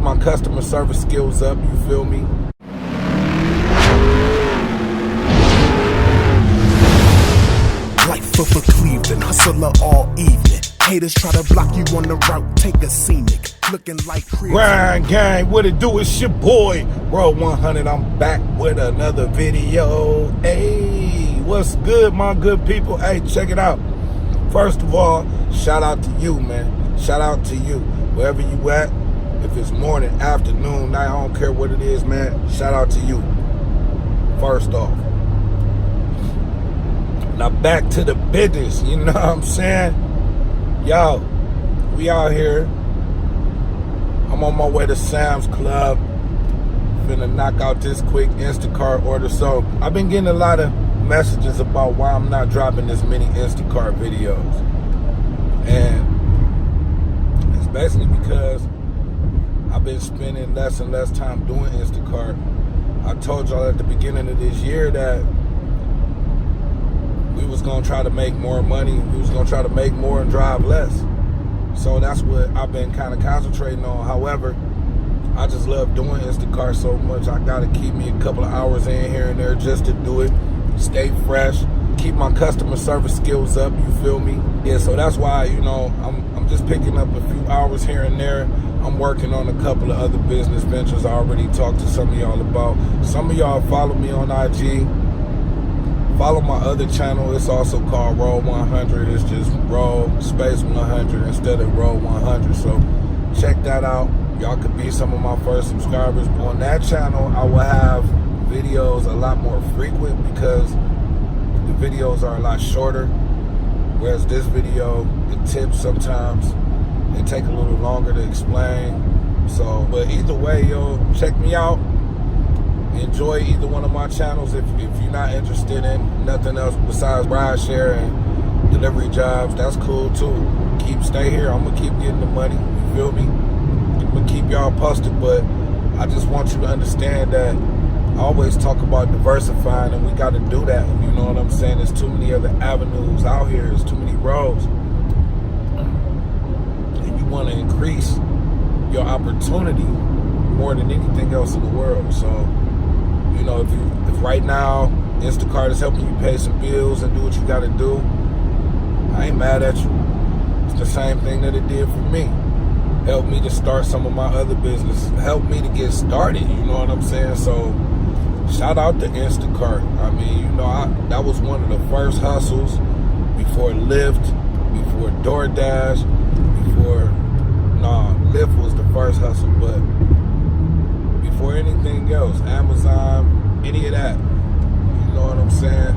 my customer service skills up, you feel me? Life of a Cleveland, hustler all evening. Haters try to block you on the route, take a scenic. Looking like Grind gang, what it do? It's your boy, ROLL100. I'm back with another video. Hey, what's good, my good people? Hey, check it out. First of all, shout out to you, man. Shout out to you. Wherever you at, if it's morning, afternoon, night, I don't care what it is, man. Shout out to you. First off. Now back to the business, you know what I'm saying? Yo, we out here. I'm on my way to Sam's Club. Finna knock out this quick Instacart order. So I've been getting a lot of messages about why I'm not dropping as many Instacart videos. And it's basically because I've been spending less and less time doing Instacart. I told y'all at the beginning of this year that we was gonna try to make more money. We was gonna try to make more and drive less. So that's what I've been kind of concentrating on. However, I just love doing Instacart so much. I gotta keep me a couple of hours in here and there just to do it. Stay fresh, keep my customer service skills up, you feel me? Yeah, so that's why, you know, I'm just picking up a few hours here and there. I'm working on a couple of other business ventures I already talked to some of y'all about. Some of y'all follow me on IG. Follow my other channel. It's also called ROLL100. It's just Roll space 100 instead of ROLL100. So check that out. Y'all could be some of my first subscribers. On that channel, I will have videos a lot more frequent because the videos are a lot shorter. Whereas this video, the tips sometimes, they take a little longer to explain. So, but either way, yo, check me out. Enjoy either one of my channels. If you're not interested in nothing else besides Rideshare and delivery jobs, that's cool too. Stay here. I'm gonna keep getting the money. You feel me? I'm gonna keep y'all posted, but I just want you to understand that I always talk about diversifying, and we got to do that. You know what I'm saying? There's too many other avenues out here. There's too many roads, and you want to increase your opportunity more than anything else in the world. So, you know, if right now Instacart is helping you pay some bills and do what you got to do, I ain't mad at you. It's the same thing that it did for me. Helped me to start some of my other business. Helped me to get started, you know what I'm saying? So, shout out to Instacart. I mean, you know, that was one of the first hustles before Lyft, before DoorDash, Lyft was the first hustle, but before anything else, Amazon, any of that, you know what I'm saying?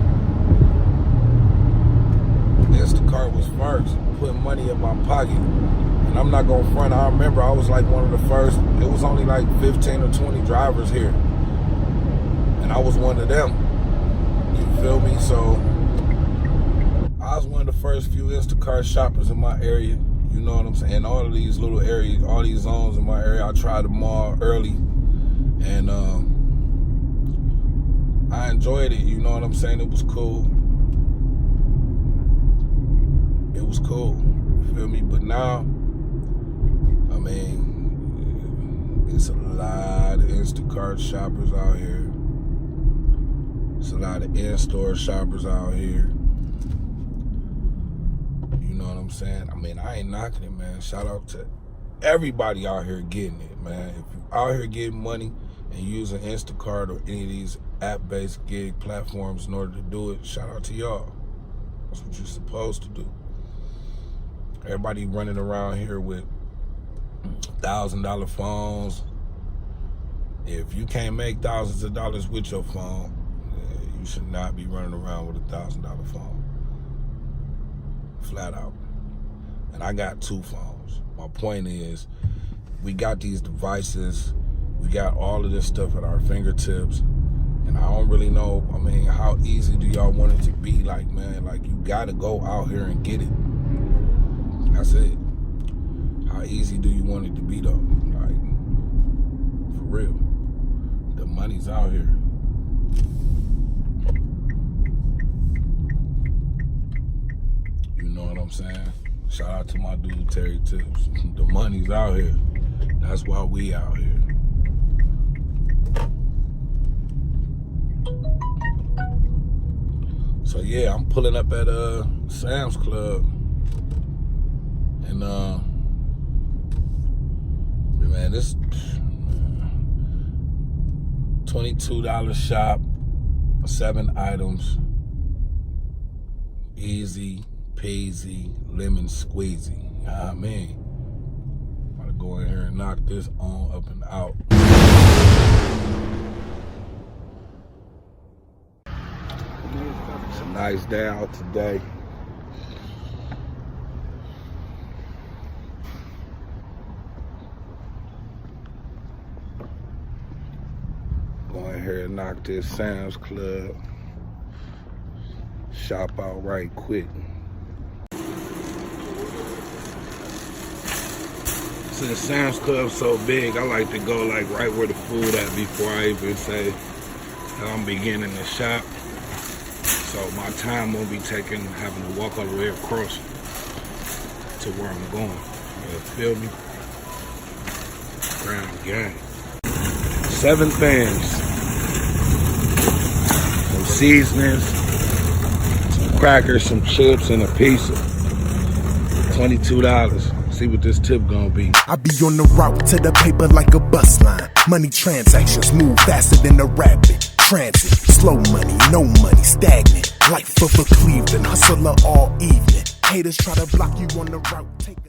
Instacart was first, putting money in my pocket. And I'm not gonna front, I remember I was like one of the first. It was only like 15 or 20 drivers here, and I was one of them, you feel me? So I was one of the first few Instacart shoppers in my area, you know what I'm saying? All of these little areas, all these zones in my area, I tried them all early, and I enjoyed it, you know what I'm saying? It was cool. It was cool, you feel me? But now, I mean, it's a lot of Instacart shoppers out here. It's a lot of in-store shoppers out here. You know what I'm saying? I mean, I ain't knocking it, man. Shout out to everybody out here getting it, man. If you out here getting money and using Instacart or any of these app-based gig platforms in order to do it, shout out to y'all. That's what you're supposed to do. Everybody running around here with $1,000 phones. If you can't make thousands of dollars with your phone, you should not be running around with $1,000 phone. Flat out. And I got 2 phones. My point is, we got these devices, we got all of this stuff at our fingertips, and I don't really know, I mean, how easy do y'all want it to be? Like, man, like, you gotta go out here and get it. That's it. How easy do you want it to be, though? Like, for real. The money's out here. You know what I'm saying? Shout out to my dude, Terry Tips. The money's out here. That's why we out here. So yeah, I'm pulling up at Sam's Club, and man, this $22 shop, 7 items, easy peasy, lemon squeezy. You know what I mean? I'm about to go in here and knock this on up and out. It's a nice day out today. Go in here and knock this Sam's Club shop out right quick. Since Sam's Club's so big, I like to go like right where the food at before I even say that I'm beginning to shop. So my time won't be taken having to walk all the way across to where I'm going. You feel me? Ground gang. 7 things. Some seasonings, some crackers, some chips, and a pizza. $22. See what this tip gonna be. I be on the route to the paper like a bus line. Money transactions move faster than a rapid transit. Slow money, no money, stagnant. Life of a Cleveland hustler all evening. Haters try to block you on the route. Take a